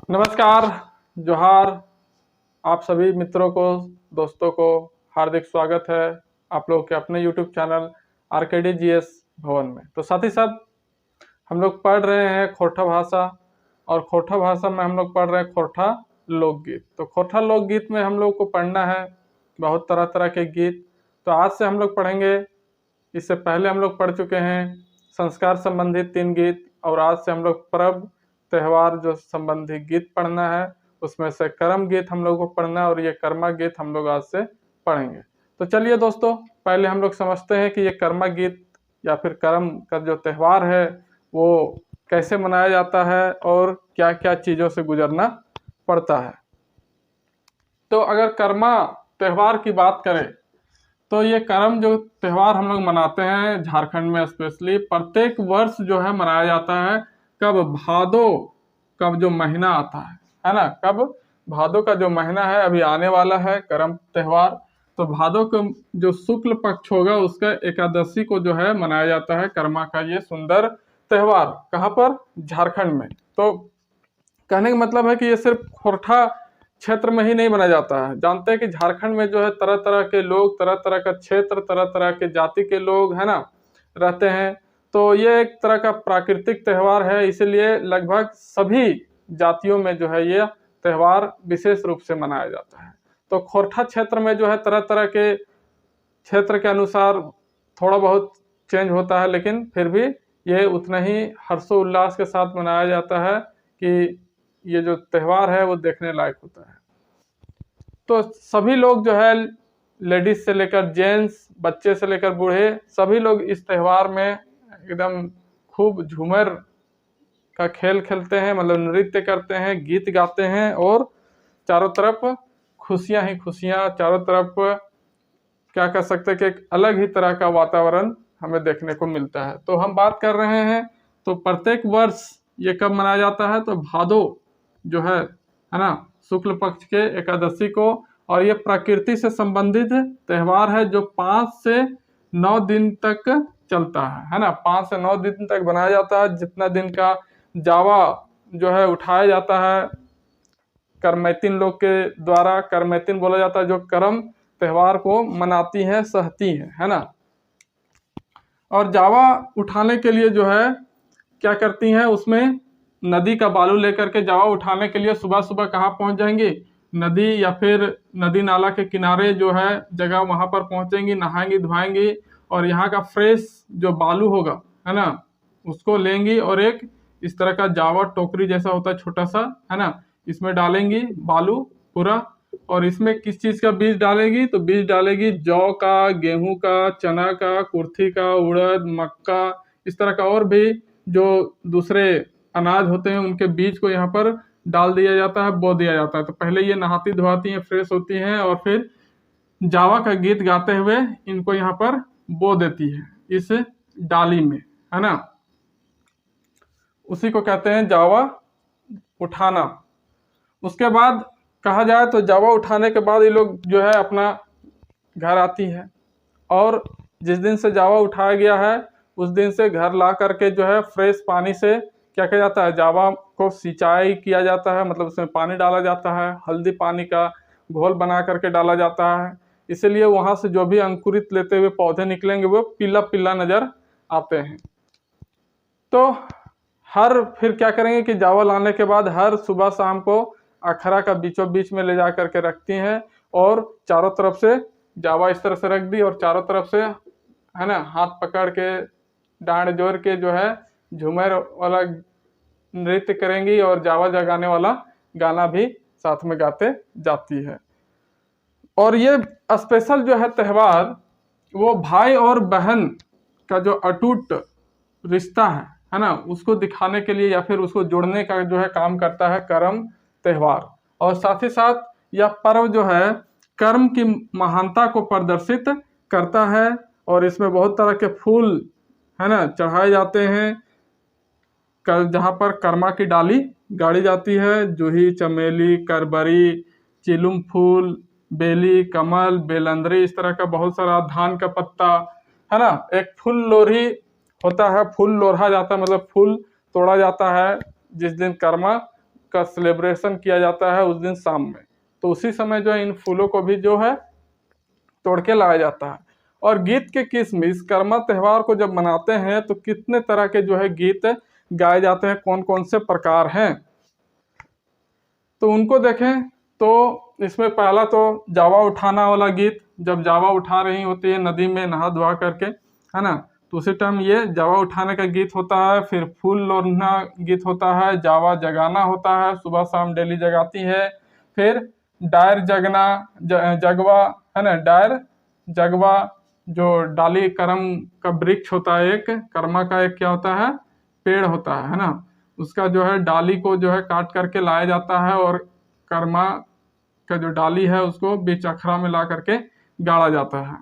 नमस्कार, जोहार। आप सभी मित्रों को, दोस्तों को हार्दिक स्वागत है आप लोग के अपने YouTube चैनल आरकेडी जीएस भवन में। तो साथ ही साथ हम लोग पढ़ रहे हैं खोरठा भाषा, और खोरठा भाषा में हम लोग पढ़ रहे हैं खोरठा लोकगीत। तो खोरठा लोकगीत में हम लोग को पढ़ना है बहुत तरह तरह के गीत। तो आज से हम लोग पढ़ेंगे, इससे पहले हम लोग पढ़ चुके हैं संस्कार संबंधित 3 गीत, और आज से हम लोग पर्व त्यौहार जो संबंधी गीत पढ़ना है। उसमें से कर्म गीत हम लोग को पढ़ना है, और ये कर्मा गीत हम लोग आज से पढ़ेंगे। तो चलिए दोस्तों, पहले हम लोग समझते हैं कि ये कर्मा गीत या फिर कर्म का जो त्यौहार है वो कैसे मनाया जाता है और क्या क्या चीज़ों से गुजरना पड़ता है। तो अगर कर्मा त्यौहार की बात करें तो ये कर्म जो त्यौहार हम लोग मनाते हैं झारखंड में स्पेशली प्रत्येक वर्ष जो है मनाया जाता है। कब? भादो का जो महीना आता है ना। कब? भादो का जो महीना है अभी आने वाला है कर्म त्यौहार। तो भादो का जो शुक्ल पक्ष होगा उसका एकादशी को जो है मनाया जाता है कर्मा का ये सुंदर त्यौहार। कहाँ पर? झारखंड में। तो कहने का मतलब है कि ये सिर्फ खोरठा क्षेत्र में ही नहीं मनाया जाता है। जानते हैं कि झारखंड में जो है तरह तरह के लोग, तरह तरह का क्षेत्र, तरह तरह के जाति के लोग है ना रहते हैं। तो ये एक तरह का प्राकृतिक त्यौहार है, इसीलिए लगभग सभी जातियों में जो है ये त्यौहार विशेष रूप से मनाया जाता है। तो खोरठा क्षेत्र में जो है तरह तरह के क्षेत्र के अनुसार थोड़ा बहुत चेंज होता है, लेकिन फिर भी ये उतना ही हर्षोल्लास के साथ मनाया जाता है कि ये जो त्यौहार है वो देखने लायक होता है। तो सभी लोग जो है, लेडीज से लेकर जेंट्स, बच्चे से लेकर बूढ़े, सभी लोग इस त्यौहार में एकदम खूब झूमर का खेल खेलते हैं, मतलब नृत्य करते हैं, गीत गाते हैं, और चारों तरफ खुशियां ही खुशियां, चारों तरफ क्या कह सकते हैं कि एक अलग ही तरह का वातावरण हमें देखने को मिलता है। तो हम बात कर रहे हैं तो प्रत्येक वर्ष ये कब मनाया जाता है? तो भादो जो है ना, शुक्ल पक्ष के एकादशी को। और ये प्रकृति से संबंधित त्यौहार है जो 5 से 9 दिन तक चलता है ना। 5 से 9 दिन तक बनाया जाता है। जितना दिन का जावा जो है उठाया जाता है करमैतिन लोग के द्वारा। करमैतिन बोला जाता है जो कर्म त्यौहार को मनाती हैं, सहती हैं, है ना। और जावा उठाने के लिए जो है क्या करती हैं, उसमें नदी का बालू लेकर के जावा उठाने के लिए सुबह सुबह कहाँ पहुंच जाएंगी? नदी या फिर नदी नाला के किनारे जो है जगह, वहां पर पहुंचेंगी, नहाएंगी धोएंगी, और यहाँ का फ्रेश जो बालू होगा है ना उसको लेंगी, और एक इस तरह का जावा टोकरी जैसा होता है छोटा सा, है ना, इसमें डालेंगी बालू पूरा। और इसमें किस चीज का बीज डालेगी? तो बीज डालेगी जौ का, गेहूं का, चना का, कुर्थी का, उड़द, मक्का, इस तरह का और भी जो दूसरे अनाज होते हैं उनके बीज को यहाँ पर डाल दिया जाता है, बो दिया जाता है। तो पहले ये नहाती धोआती हैं, फ्रेश होती हैं, और फिर जावा का गीत गाते हुए इनको यहाँ पर बो देती है इस डाली में, है ना। उसी को कहते हैं जावा उठाना। उसके बाद कहा जाए तो जावा उठाने के बाद ये लोग जो है अपना घर आती है, और जिस दिन से जावा उठाया गया है उस दिन से घर ला करके जो है फ्रेश पानी से क्या किया जाता है, जावा को सिंचाई किया जाता है, मतलब उसमें पानी डाला जाता है, हल्दी पानी का घोल बना करके डाला जाता है। इसीलिए वहां से जो भी अंकुरित लेते हुए पौधे निकलेंगे वो पीला पीला नजर आते हैं। तो फिर क्या करेंगे कि जावा लाने के बाद हर सुबह शाम को अखरा का बीचों बीच में ले जा करके रखती हैं, और चारों तरफ से जावा इस तरह से रख दी, और चारों तरफ से है ना हाथ पकड़ के डांड जोड़ के जो है झूमर वाला नृत्य करेंगी, और जावा जगाने वाला गाना भी साथ में गाते जाती है। और ये स्पेशल जो है त्यौहार वो भाई और बहन का जो अटूट रिश्ता है ना, उसको दिखाने के लिए या फिर उसको जोड़ने का जो है काम करता है कर्म त्यौहार। और साथ ही साथ यह पर्व जो है कर्म की महानता को प्रदर्शित करता है, और इसमें बहुत तरह के फूल है ना चढ़ाए जाते हैं। जहाँ पर कर्मा की डाली गाड़ी जाती है, जूही, चमेली, करबरी, चिलुम फूल, बेली, कमल, बेलंदरी, इस तरह का बहुत सारा, धान का पत्ता, है ना। एक फूल लोरी होता है, फूल लोढ़ा जाता है, मतलब फूल तोड़ा जाता है जिस दिन कर्मा का सेलिब्रेशन किया जाता है उस दिन शाम में। तो उसी समय जो है इन फूलों को भी जो है तोड़ के लाया जाता है। और गीत के किसमिस कर्मा त्यौहार को जब मनाते हैं तो कितने तरह के जो है गीत गाए जाते हैं, कौन कौन से प्रकार हैं तो उनको देखें। तो इसमें पहला तो जावा उठाना वाला गीत, जब जावा उठा रही होती है नदी में नहा धोआ करके, है ना, तो उसी टाइम ये जावा उठाने का गीत होता है। फिर फूल लोढ़ना गीत होता है, जावा जगाना होता है, सुबह शाम डेली जगाती है। फिर डायर जगना जगवा, है ना, डायर जगवा जो डाली करम का वृक्ष होता है, एक कर्मा का एक क्या होता है, पेड़ होता है ना, उसका जो है डाली को जो है काट करके लाया जाता है और कर्मा का जो डाली है उसको बीच अखरा में ला करके गाड़ा जाता है।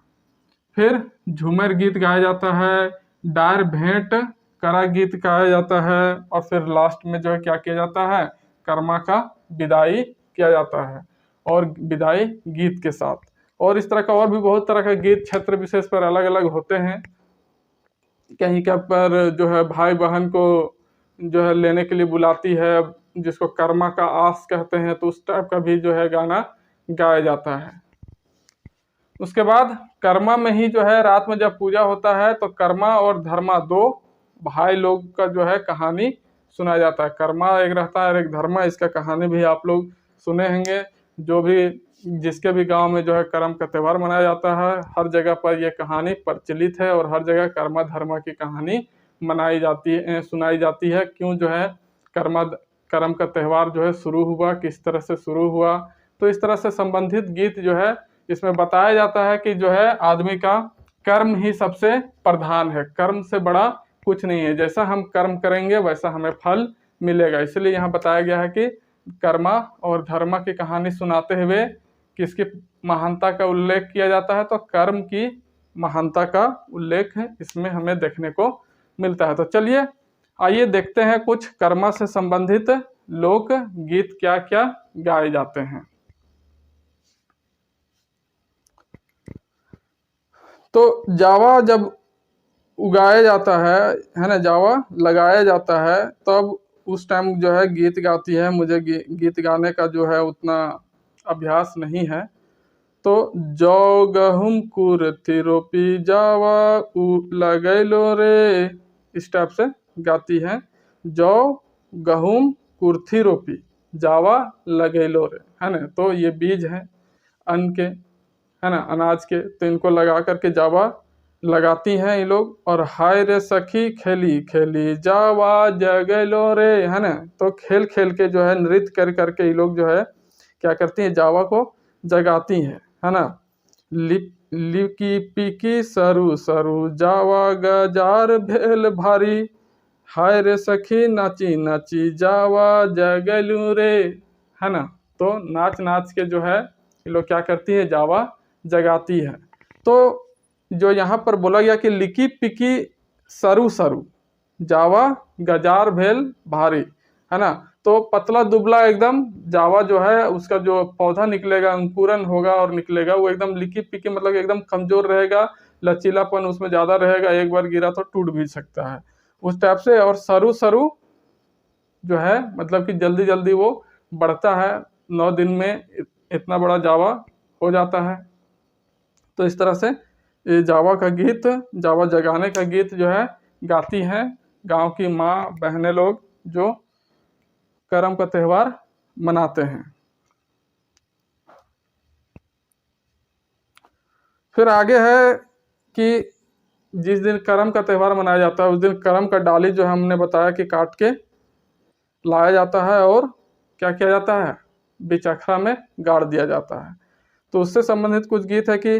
फिर झूमर गीत गाया जाता है, डायर भेंट करा गीत गाया जाता है और फिर लास्ट में जो है क्या किया जाता है, कर्मा का विदाई किया जाता है और विदाई गीत के साथ। और इस तरह का और भी बहुत तरह का गीत क्षेत्र विशेष पर अलग अलग होते हैं। कहीं का पर जो है भाई बहन को जो है लेने के लिए बुलाती है, जिसको कर्मा का आस कहते हैं, तो उस टाइप का भी जो है गाना गाया जाता है। उसके बाद कर्मा में ही जो है रात में जब पूजा होता है तो कर्मा और धर्मा दो भाई लोग का जो है कहानी सुनाया जाता है। कर्मा एक रहता है और एक धर्मा, इसका कहानी भी आप लोग सुने होंगे। जो भी जिसके भी गांव में जो है कर्म का त्यौहार मनाया जाता है, हर जगह पर यह कहानी प्रचलित है और हर जगह कर्मा धर्मा की कहानी मनाई जाती है, सुनाई जाती है। क्यों जो है कर्म का त्यौहार जो है शुरू हुआ, किस तरह से शुरू हुआ, तो इस तरह से संबंधित गीत जो है इसमें बताया जाता है कि जो है आदमी का कर्म ही सबसे प्रधान है, कर्म से बड़ा कुछ नहीं है। जैसा हम कर्म करेंगे वैसा हमें फल मिलेगा। इसलिए यहाँ बताया गया है कि कर्मा और धर्मा की कहानी सुनाते हुए किसकी महानता का उल्लेख किया जाता है, तो कर्म की महानता का उल्लेख है इसमें हमें देखने को मिलता है। तो चलिए आइए देखते हैं कुछ कर्मा से संबंधित लोक गीत क्या क्या गाए जाते हैं। तो जावा जब उगाया जाता है ना, जावा लगाया जाता है, तब उस टाइम जो है गीत गाती है। मुझे गीत गाने का जो है उतना अभ्यास नहीं है। तो जौ गहुम कुरथी रोपी जावा लगैलो रे, इस टाइप से गाती है। जौ गहुम कुर्थी रोपी जावा लगैलो रे, है ना, तो ये बीज है अन्न के, है ना, अनाज के, तो इनको लगा करके जावा लगाती हैं ये लोग। और हाय रे सखी खेली खेली जावा जगलो रे, है ना, तो खेल खेल के जो है नृत्य कर करके ये लोग जो है क्या करती हैं, जावा को जगाती हैं, है ना। लिकी पीकी सरू सरू जावा गजार भेल भारी, हाय रे सखी नाची नाची जावा जगलू रे, है ना। तो नाच नाच के जो है ये लोग क्या करती है, जावा जगाती है। तो जो यहाँ पर बोला गया कि लिकी पिकी सरू सरू जावा गजार भेल भारी, है ना, तो पतला दुबला एकदम जावा जो है उसका जो पौधा निकलेगा, अंकुरन होगा और निकलेगा, वो एकदम लिकी पिकी मतलब एकदम कमजोर रहेगा, लचीलापन उसमें ज्यादा रहेगा, एक बार गिरा तो टूट भी सकता है उस टाइप से। और सरू सरू जो है मतलब कि जल्दी जल्दी वो बढ़ता है, 9 दिन में इतना बड़ा जावा हो जाता है। तो इस तरह से ये जावा का गीत, जावा जगाने का गीत जो है गाती हैं गांव की माँ बहनें लोग जो करम का त्यौहार मनाते हैं। फिर आगे है कि जिस दिन करम का त्यौहार मनाया जाता है उस दिन करम का डाली जो हमने बताया कि काट के लाया जाता है और क्या किया जाता है, बीच अखरा में गाड़ दिया जाता है। तो उससे संबंधित कुछ गीत है कि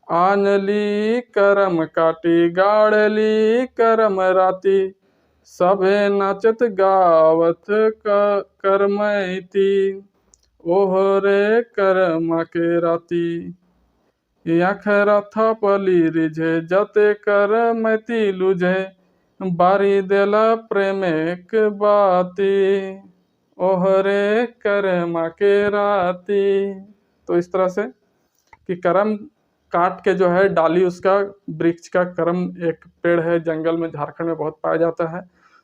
आनली करम काटी गाड़ली करम राती, सभे नाचत गावत करमैती, ओहरे कर्मा के राती, याखरा थपली रिझे जते करमैती लुझे, बारी देला प्रेमेक बाती, ओहरे कर्मा के राती। तो इस तरह से कि करम काट के जो है डाली उसका वृक्ष का, करम एक पेड़ है जंगल में झारखंड में बहुत पाया जाता है,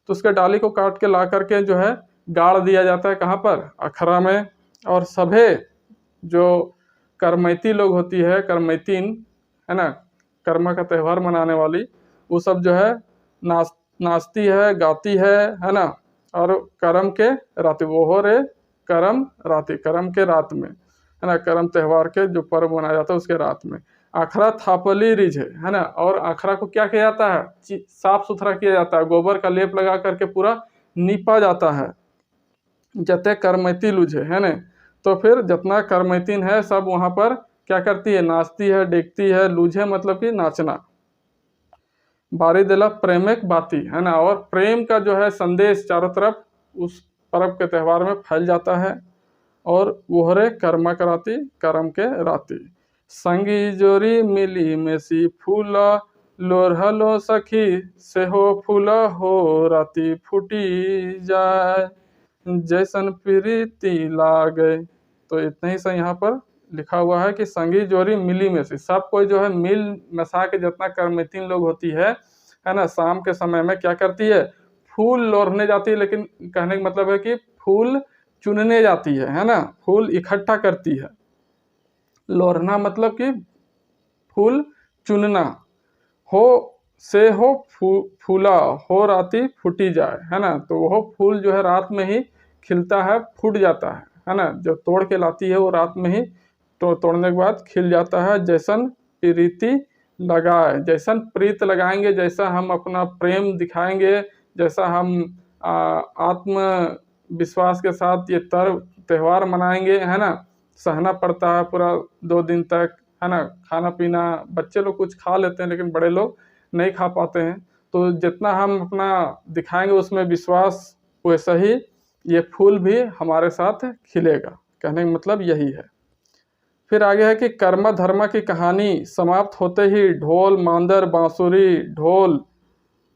तो उसका डाली को काट के ला करके जो है गाड़ दिया जाता है कहाँ पर, अखरा में। और सभे जो करमैती लोग होती है, करमैतीन है ना, कर्मा का त्यौहार मनाने वाली, वो सब जो है नाचती है, गाती है ना। और करम के रात, वो हो रे करम राति, करम के रात में है ना, करम त्यौहार के जो पर्व मनाया जाता है उसके रात में आखरा थापली रिझे है ना। और आखरा को क्या किया जाता है, साफ सुथरा किया जाता है, गोबर का लेप लगा करके पूरा नीपा जाता है, जते करमैती लुझे है ना। तो फिर जितना करमैतीन है सब वहां पर क्या करती है, नाचती है, देखती है। लुझे मतलब कि नाचना। बारी दिला प्रेमिक बाती है ना, और प्रेम का जो है संदेश चारों तरफ उस पर्व के त्यौहार में फैल जाता है। और वोहरे कर्मा कराती, करम के राती, संगी जोरी मिली मेसी फूला, लोरहलो सखी से हो फूला हो राती फूटी जाए, जैसन प्रीति लागे। तो इतना ही सा यहाँ पर लिखा हुआ है कि संगी जोरी मिली में से, सब कोई जो है मिल मसा के जितना करमैतीन लोग होती है ना, शाम के समय में क्या करती है, फूल लोरने जाती है। लेकिन कहने का मतलब है कि फूल चुनने जाती है ना, फूल इकट्ठा करती है। लोरना मतलब कि फूल चुनना। हो से हो फूला हो राती फूटी जाए है ना, तो वो फूल जो है रात में ही खिलता है, फूट जाता है ना। जो तोड़ के लाती है वो रात में ही तो तोड़ने के बाद खिल जाता है। जैसन प्रीति लगाए, जैसन प्रीत लगाएंगे, जैसा हम अपना प्रेम दिखाएंगे, जैसा हम आत्म विश्वास के साथ ये त्यौहार मनाएंगे है ना। सहना पड़ता है पूरा 2 दिन तक है ना, खाना पीना। बच्चे लोग कुछ खा लेते हैं लेकिन बड़े लोग नहीं खा पाते हैं। तो जितना हम अपना दिखाएंगे उसमें विश्वास, वैसा ही ये फूल भी हमारे साथ खिलेगा। कहने का मतलब यही है। फिर आगे है कि कर्मा धर्मा की कहानी समाप्त होते ही ढोल मांदर बांसुरी ढोल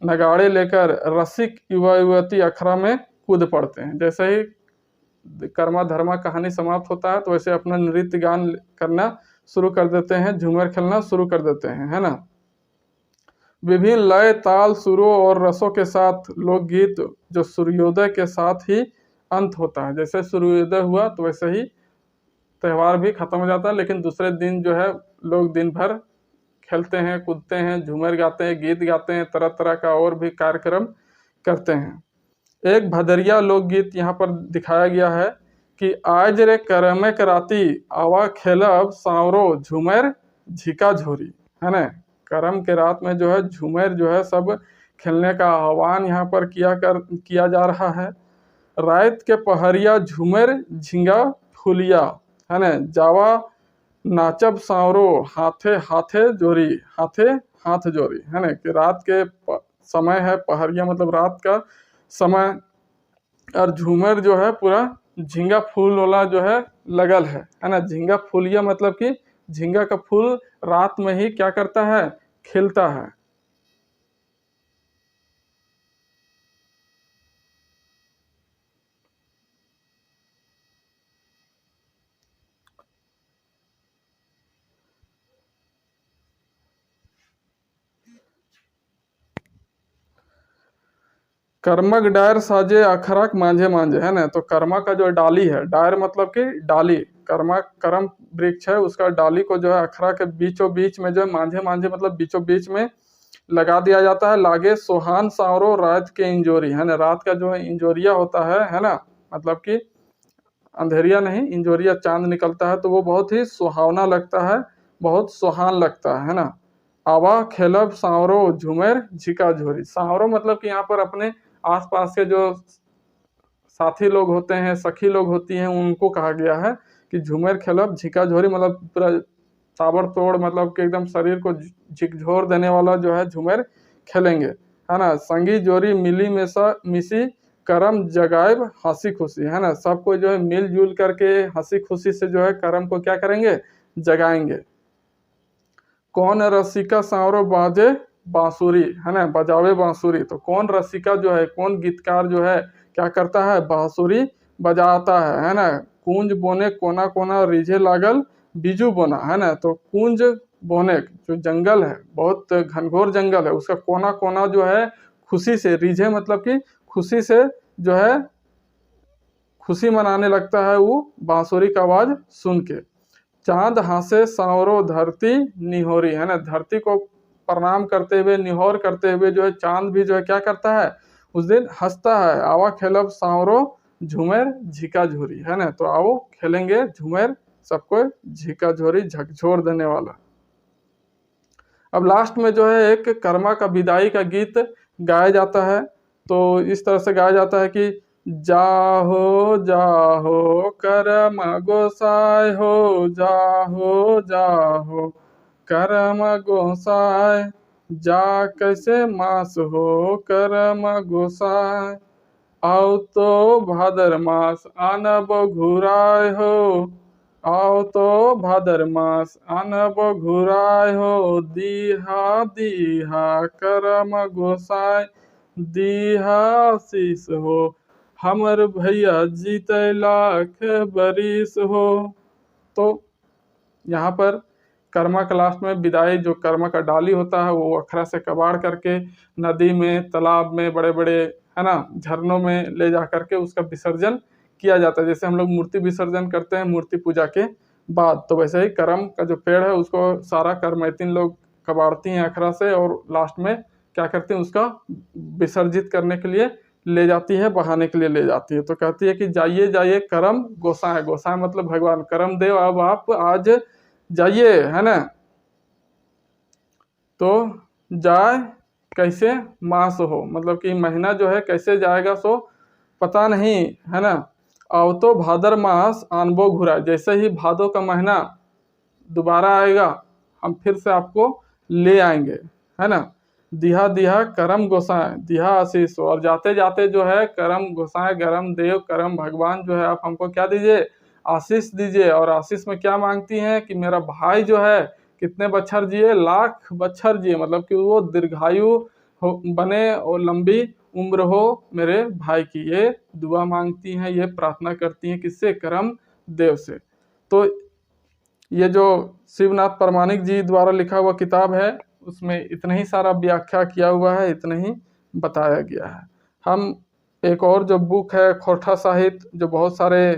नगाड़े लेकर रसिक युवा युवती अखड़ा में कूद पड़ते हैं। जैसे ही कर्मा धर्मा कहानी समाप्त होता है तो वैसे अपना नृत्य गान करना शुरू कर देते हैं, झूमर खेलना शुरू कर देते हैं है ना। विभिन्न लय ताल सुरों और रसों के साथ लोकगीत जो सूर्योदय के साथ ही अंत होता है। जैसे सूर्योदय हुआ तो वैसे ही त्यौहार भी खत्म हो जाता है, लेकिन दूसरे दिन जो है लोग दिन भर खेलते हैं, कूदते हैं, झूमर गाते हैं, गीत गाते हैं, तरह तरह का और भी कार्यक्रम करते हैं। एक भदरिया लोकगीत यहाँ पर दिखाया गया है कि आज रे करमे कराती आवा खेलब सांवरो झूमर झिका झोरी है ना। करम के रात में जो है झूमर जो है सब खेलने का आह्वान यहाँ पर किया जा रहा है। रात के पहरिया झूमर झिंगा फुलिया है ना, जावा नाचब सांवरो हाथे हाथे जोरी, हाथे हाथ जोरी है ना। कि रात के समय है, पहरिया मतलब रात का समय, और झूमर जो है पूरा झींगा फूल वाला जो है लगल है ना। झींगा फूलिया मतलब कि झींगा का फूल रात में ही क्या करता है, खिलता है। कर्मक डायर साजे अखरक मांझे मांझे है ना। तो कर्मा का जो डाली है, डायर मतलब कि डाली, कर्मा करम वृक्ष है उसका डाली को जो है अखरा के बीचों बीच में जो है मांझे मांझे मतलब बीचों बीच में लगा दिया जाता है। लागे सोहान सांवरो रात के इंजोरी है ना। रात का जो है इंजोरिया होता है ना, मतलब कि अंधेरिया नहीं, इंजोरिया चांद निकलता है तो वो बहुत ही सुहावना लगता है, बहुत सुहान लगता है ना। आवा खेलब सांवरो झूमर झिका झोरी, सांवरो मतलब कि यहाँ पर अपने आसपास के जो साथी लोग होते हैं, सखी लोग होती हैं, उनको कहा गया है कि झूमर खेलब झिका झोरी मतलब पूरा ताबड़तोड़ मतलब कि एकदम शरीर को झिकझोर देने वाला जो है झूमर खेलेंगे है ना। संगी जोरी मिली मिसी करम जगाएब हंसी खुशी है ना। सबको जो है मिलजुल करके हंसी खुशी से जो है करम को क्या करेंगे, जगाएंगे। कौन रसिका सांवरो बाजे बांसुरी है ना, बजावे बांसुरी। तो कौन रसिका जो है, कौन गीतकार जो है क्या करता है, बांसुरी बजाता है ना। कुंज बोने कोना कोना रिझे लागल बीजू बोना है ना। तो कुंज बोने जो जंगल है, बहुत घनघोर जंगल है, उसका कोना कोना जो है खुशी से, रिझे मतलब कि खुशी से जो है खुशी मनाने लगता है वो बांसुरी का आवाज सुन के। चांद हंसे सांवरो धरती निहोरी, है ना, धरती को प्रणाम करते हुए निहोर करते हुए जो है चांद भी जो है क्या करता है उस दिन हंसता है। आवा खेलब सांवरो झूमेर झिका झोरी, है ना, तो आओ खेलेंगे झूमेर, सबको झिका झोरी झकझोर देने वाला। अब लास्ट में जो है एक कर्मा का विदाई का गीत गाया जाता है। तो इस तरह से गाया जाता है कि जाहो जाहो करम गोसाई हो, जाहो जाहो करम गोसाई, जा कैसे मास हो करम गोसाई, आओ तो भादर मास आनब घुराय हो, आओ तो भादर मास आनब घुराय हो, दीहा दीहा करम गोसाई, दीहा आशीष हो, हमर भैया जीते लाख बरिस हो। तो यहाँ पर कर्मा के लास्ट में विदाई, जो कर्मा का डाली होता है वो अखरा से कबाड़ करके नदी में, तालाब में, बड़े बड़े, है ना, झरनों में ले जा करके उसका विसर्जन किया जाता है। जैसे हम लोग मूर्ति विसर्जन करते हैं मूर्ति पूजा के बाद, तो वैसे ही करम का जो पेड़ है उसको सारा करमैतिन लोग कबाड़ती हैं अखरा से, और लास्ट में क्या करती हैं उसका विसर्जित करने के लिए ले जाती है, बहाने के लिए ले जाती है। तो कहती है कि जाइए जाइए करम गोसाई, गोसाई मतलब भगवान, करम देव अब आप आज जाइए, है ना। तो जाए कैसे मास हो, मतलब कि महीना जो है कैसे जाएगा सो पता नहीं, है ना। आओ तो भादर मास आनबो घुरा, जैसे ही भादो का महीना दोबारा आएगा हम फिर से आपको ले आएंगे, है ना। दिहा दिहा करम गोसाई, दिहा आशीष, और जाते जाते जो है करम गोसाई, करम देव, करम भगवान जो है आप हमको क्या दीजिए, आशीष दीजिए। और आशीष में क्या मांगती हैं कि मेरा भाई जो है कितने बच्छर जिए, लाख बच्छर जिए, मतलब कि वो दीर्घायु हो बने और लंबी उम्र हो मेरे भाई की, ये दुआ मांगती हैं, ये प्रार्थना करती हैं, किससे, करम देव से। तो ये जो शिवनाथ प्रमाणिक जी द्वारा लिखा हुआ किताब है उसमें इतना ही सारा व्याख्या किया हुआ है, इतना ही बताया गया है। हम एक और जो बुक है खोरठा साहित्य, जो बहुत सारे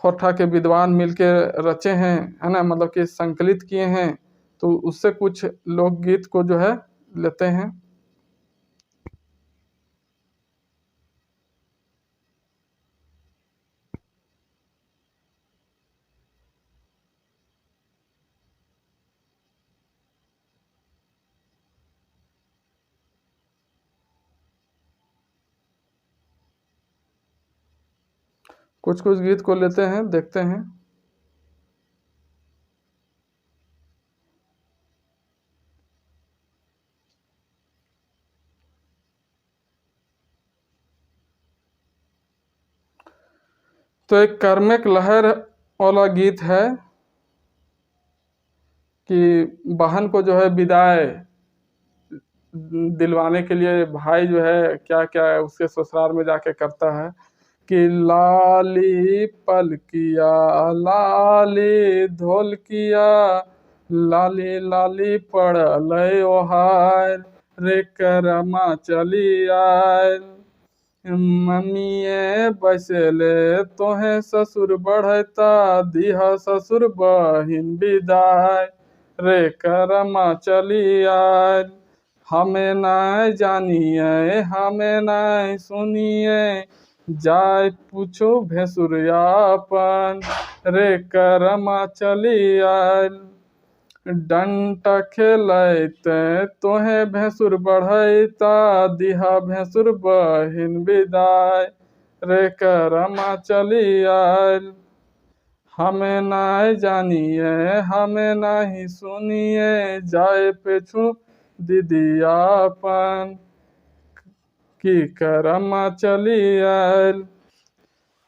खोरठा के विद्वान मिलके रचे हैं, है ना, मतलब कि संकलित किए हैं, तो उससे कुछ लोकगीत को जो है लेते हैं। कुछ कुछ गीत को लेते हैं, देखते हैं। तो एक कर्मिक लहर वाला गीत है कि बहन को जो है विदाई दिलवाने के लिए भाई जो है क्या क्या उसके ससुराल में जाके करता है कि लाली पलकिया लाली ढोलकिया, लाली लाली पड़ल ओहार, रे करमा चली आयल, मम्मिए बसले तोहे ससुर बढ़ता, दिहा ससुर बहिन विदाई, रे करमा चली आयल, हमें नाय जानिए हमें नाय सुनिए, जाय पूछो भेसुरियापन, रे करमा चली आयल, डंटा खेलते तोहे भैंसुर बढ़ैता, दिहा भैंसुर बहिन विदाई, रे करमा चली आयल, हमें नाय जानिए हमें नहीं सुनिए, जाए पेछू दीदियापन, की करमा चली आयल,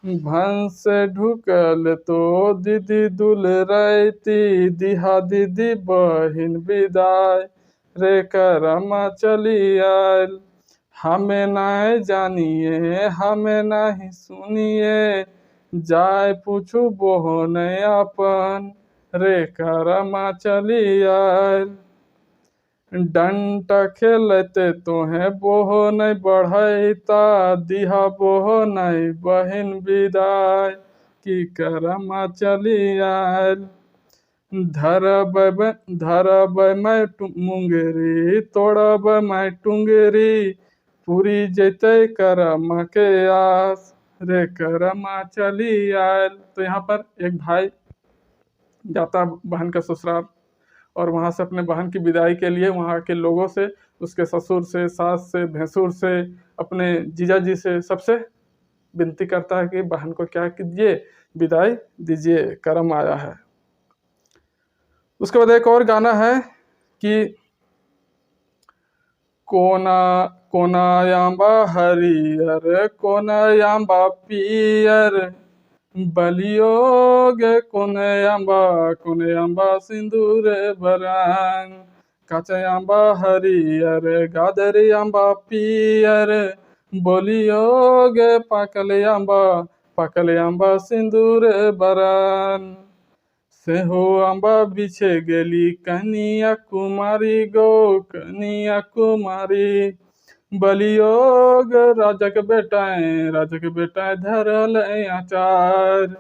भंस ढुकल तो दीदी दुल रहती, दिहा दीदी बहिन विदाई, रे करमा चली आयल, हमें नाय जानिए हमें नहीं सुनिए, जाय पूछू बोहन अपन, रे करमा चली आयल। डंटा खेलते तोहें बोह नहीं बढ़ैता, दिहा बोह नहीं बहिन विदाई, की करमा चली आयल। धरब मैं मुंगेरी, तोड़ब मैं टुंगेरी, पूरी जैते करमा के आस, रे करमा चली आयल। तो यहाँ पर एक भाई जाता बहन का ससुराल, और वहाँ से अपने बहन की विदाई के लिए वहाँ के लोगों से, उसके ससुर से, सास से, भैंसुर से, अपने जीजा जी से, सबसे विनती करता है कि बहन को क्या कीजिए, विदाई दीजिए, करम आया है। उसके बाद एक और गाना है कि कोना कोना यांबा हरियर, कोना यांबा पियर, बलियोगे कोने आंबा सिंदूर बरंग, काचे आंबा हरियर, गादरी आंबा पियर, बोलियोगे पाकल आंबा सिंदूर बरन। सेहो आंबा बिछे गेली कनिया कुमारी गो, कनिया कुमारी, बलियोग राजक बेटाएं धरल आचार,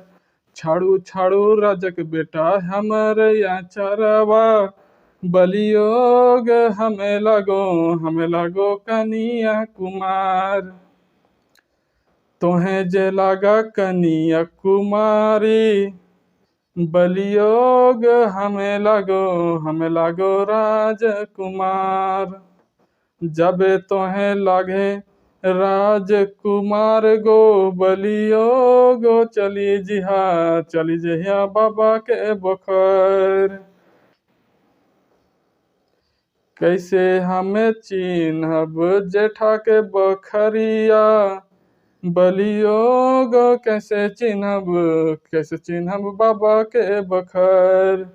छाड़ू छाड़ू राजक बेटा हमर आचारवा, बलियोग हमें लागो कनिया कुमार। तोहें जे लागा कनिया कुमारी, बलियोग हमें लागो राजकुमार। जब तोहें लागे राजकुमार गो, बलियो गो चली जिहा बाबा के बखर। कैसे हमें चिन्हब जेठा के बखरिया, बलियो गो कैसे चिन्हब बाबा के बखर।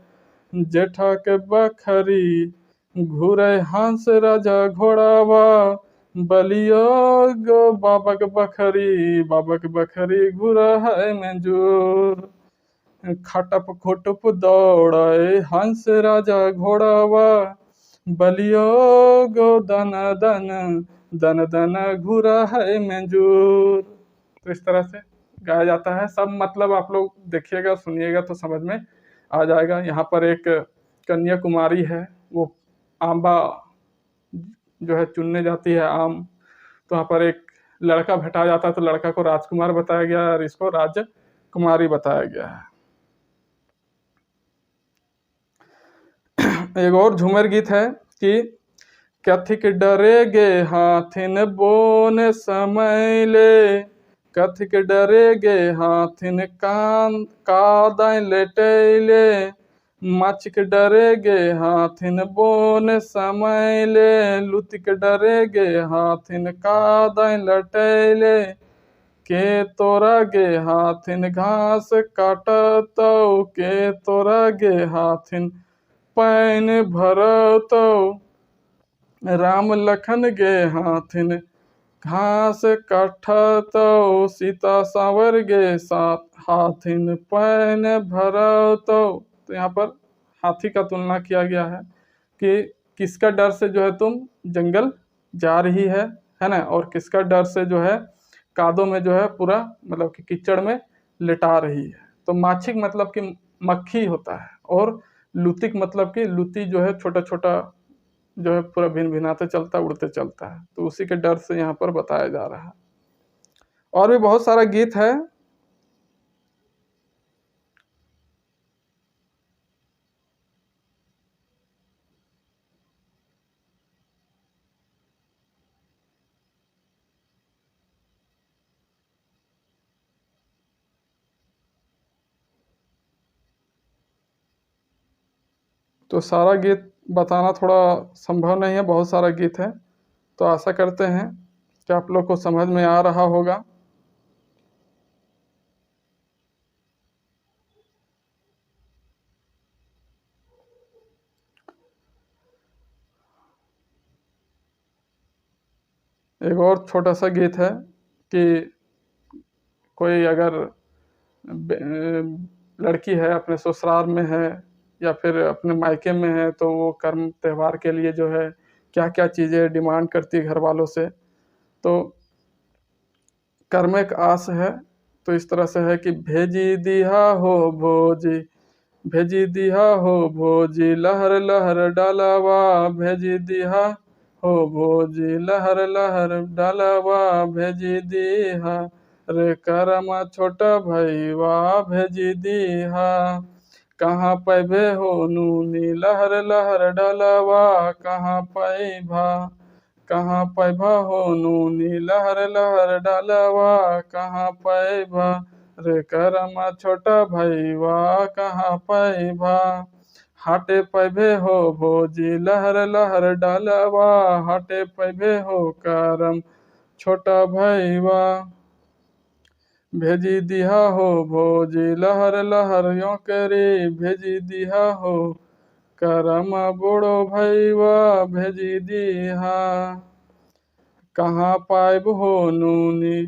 जेठा के बखरी घूरे हंस राजा घोड़ावा, बलियो गो बाबा के बखरी घूरा है मंजूर। खटप खुटप दौड़े हंस राजा घोड़ावा, बलियो गो दन घूरा है मंजूर। तो इस तरह से गाया जाता है। सब मतलब आप लोग देखिएगा, सुनिएगा तो समझ में आ जाएगा। यहाँ पर एक कन्याकुमारी है, वो आंबा जो है चुनने जाती है आम, तो वहाँ पर एक लड़का भेटा जाता है, तो लड़का को राजकुमार बताया गया है और इसको राजकुमारी बताया गया है। एक और झूमर गीत है कि कथिक डरेगे हाथिन बोन समैले, कथिक डरेगे हाथिन कादाय लेटैले, माचिक डरेगे हाथिन बोन समैले, लुतिक डरेगे हाथिन कादाय लटैले, के तोरा गे हाथिन घास काटतौ, के तोरा गे हाथिन पैन भरतौ, राम लखन गे हाथिन घास काटतौ, सीता सांवर गे हाथिन पैन भरतौ। तो यहाँ पर हाथी का तुलना किया गया है कि किसका डर से जो है तुम जंगल जा रही है ना, और किसका डर से जो है कादों में जो है पूरा मतलब कि कीचड़ में लिटा रही है। तो माछिक मतलब कि मक्खी होता है, और लुतिक मतलब कि लुती जो है छोटा छोटा जो है पूरा भिन भिनाते चलता, उड़ते चलता है। तो उसी के डर से यहाँ पर बताया जा रहा है। और भी बहुत सारा गीत है। तो सारा गीत बताना थोड़ा संभव नहीं है, बहुत सारा गीत है। तो आशा करते हैं कि आप लोग को समझ में आ रहा होगा। एक और छोटा सा गीत है कि कोई अगर लड़की है अपने ससुराल में है, या फिर अपने मायके में है तो वो कर्म त्यौहार के लिए जो है क्या क्या चीज़ें डिमांड करती है घर वालों से। तो कर्म एक आस है। तो इस तरह से है कि भेजी दिया हो भोजी, भेजी दिया हो भोजी लहर लहर डालावा, भेजी दिया हो भोजी लहर लहर डालावा, भेजी दिया रे करमा छोटा भैया, भेजी दिया कहाँ पैभे हो नूनी लहर लहर डालावा, कहाँ पैभा, कहाँ पैभा हो नूनी लहर लहर डालावा, कहाँ पैभा रे करमा छोटा भैया, कहाँ पैभा हाटे पैभे हो भोजी लहर लहर डालावा, हाटे पैभे हो करम छोटा भैया, भेजी दिया हो भोजी लहर लहर यों करी, भेजी दिया हो करम बड़ो भैया, भेजी दिया कहाँ पाइब हो नूनी,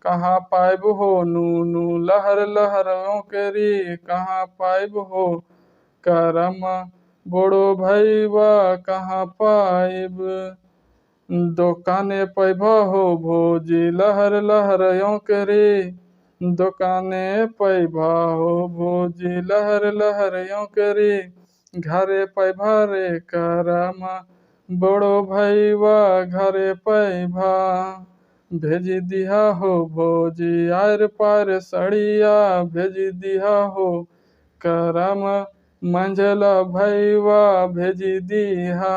कहाँ पाइब हो नूनू लहर लहर यों करी, कहाँ पाइब हो करम बड़ो भैया, कहाँ पाइब दुकाने पैभा हो भोजी लहर लहर यों करी, दुकाने पैभा हो भोजी लहर लहर यों करी, घरे पैभा रे करमा बड़ो भैया, घरे पैभा भेजी दिया हो भोजी आर पार सड़िया, भेजी दिया हो करम मंझला भैया, भेजी दिया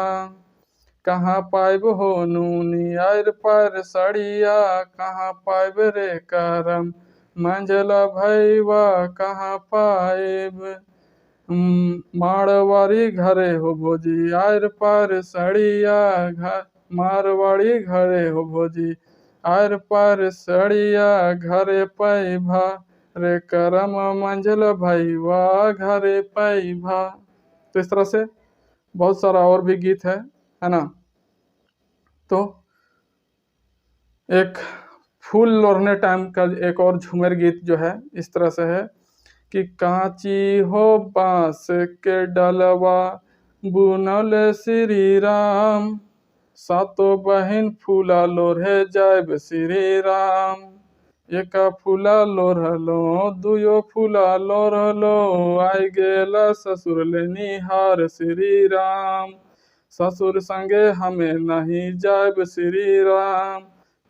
कहाँ पाइब हो नूनी आर पार सड़िया, कहाँ पाइब रे करम मंझला भैया, कहाँ पाइब मारवाड़ी घरे हो भोजी आर पार सड़िया, मारवाड़ी घरे हो भोजी आर पार सड़िया, घरे पैभा रे करम मंझल भैया, घरे पैभा। तो इस तरह से बहुत सारा और भी गीत है ना। तो एक फूल लोढ़ने टाइम का एक और झूमर गीत जो है इस तरह से है कि कांची हो बांस के डलवा, बुनल श्री राम, सातों बहिन फूला लोढ़े जायब श्री राम, एका फूला लोढ़लो दुयो फूला लोढ़लो, आई गेला ससुर ले निहार श्री राम, ससुर संगे हमें नहीं जायब श्री राम,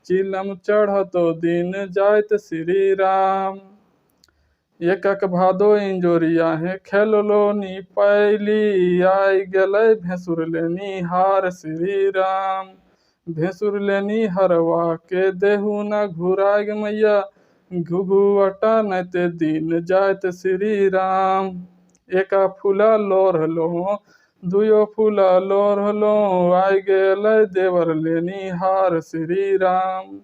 चिलम चढ़तो दिन जायत श्री राम, एकक भादो इंजोरिया है खेललो नी पैली, आई गलै भेसुर लेनी हार श्री राम, भेसुर लेनी हरवा के देहु न घुराग मैया, घुघुअटा नते दिन जायत श्री राम, एका फूला लोढ़लो दुयो फूला लोढ़लो, आई गेलै देवर लेनी हार श्री राम,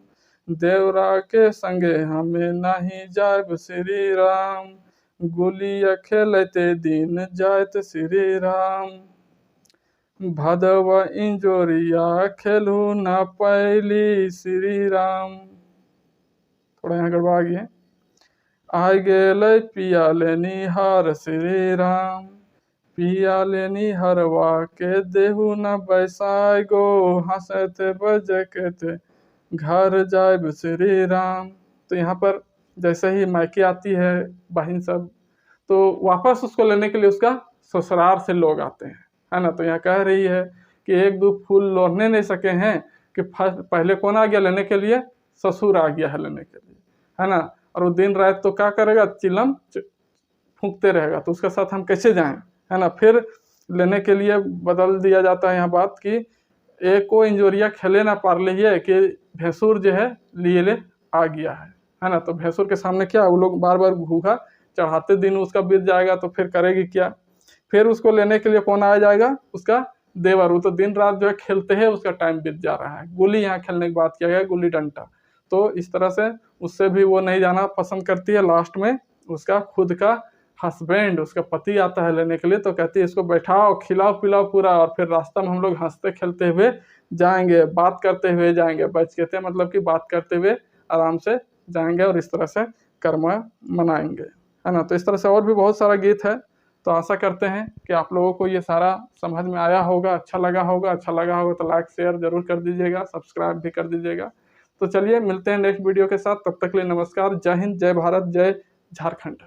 देवरा के संगे हमें नहीं जायब श्री राम, गुलिया खेलते दिन जायत श्री राम, भदवा इंजोरिया खेलू न पैली श्री राम। थोड़ा यहाँ गड़बड़ा गया। आई गेलै पिया लेनी हार श्री राम, पिया लेनी हरवा के देहु न बैसाय गो, हंसते बजकते घर जायब श्री राम। तो यहाँ पर जैसे ही मायके आती है बहन सब, तो वापस उसको लेने के लिए उसका ससुराल से लोग आते हैं, है ना। तो यहाँ कह रही है कि एक दो फूल लोढ़ने नहीं सके हैं कि पहले कौन आ गया लेने के लिए, ससुर आ गया है लेने के लिए, है ना। और वो दिन रात तो क्या करेगा, चिलम फूंकते रहेगा, तो उसके साथ हम कैसे जाएं, है ना। फिर लेने के लिए बदल दिया जाता है यहाँ बात कि एक को इंजोरिया खेले ना पार लिये कि भैंसुर जो है लिए ले आ गया है ना। तो भैंसुर के सामने क्या वो लोग बार बार भूखा चढ़ाते, दिन उसका बीत जाएगा तो फिर करेगी क्या। फिर उसको लेने के लिए कौन आ जाएगा, उसका देवर। वो तो दिन रात जो है खेलते हैं, उसका टाइम बीत जा रहा है। गुल्ली यहाँ खेलने की बात किया गया, गुल्ली डंडा। तो इस तरह से उससे भी वो नहीं जाना पसंद करती है। लास्ट में उसका खुद का हस्बैंड, उसका पति आता है लेने के लिए, तो कहती है इसको बैठाओ, खिलाओ पिलाओ पूरा, और फिर रास्ता में हम लोग हंसते खेलते हुए जाएंगे, बात करते हुए जाएंगे। बच कहते हैं मतलब कि बात करते हुए आराम से जाएंगे और इस तरह से कर्म मनाएंगे, है ना। तो इस तरह से और भी बहुत सारा गीत है। तो आशा करते हैं कि आप लोगों को ये सारा समझ में आया होगा, अच्छा लगा होगा तो लाइक शेयर जरूर कर दीजिएगा, सब्सक्राइब भी कर दीजिएगा। तो चलिए मिलते हैं नेक्स्ट वीडियो के साथ, तब तक के लिए नमस्कार, जय हिंद, जय भारत, जय झारखंड।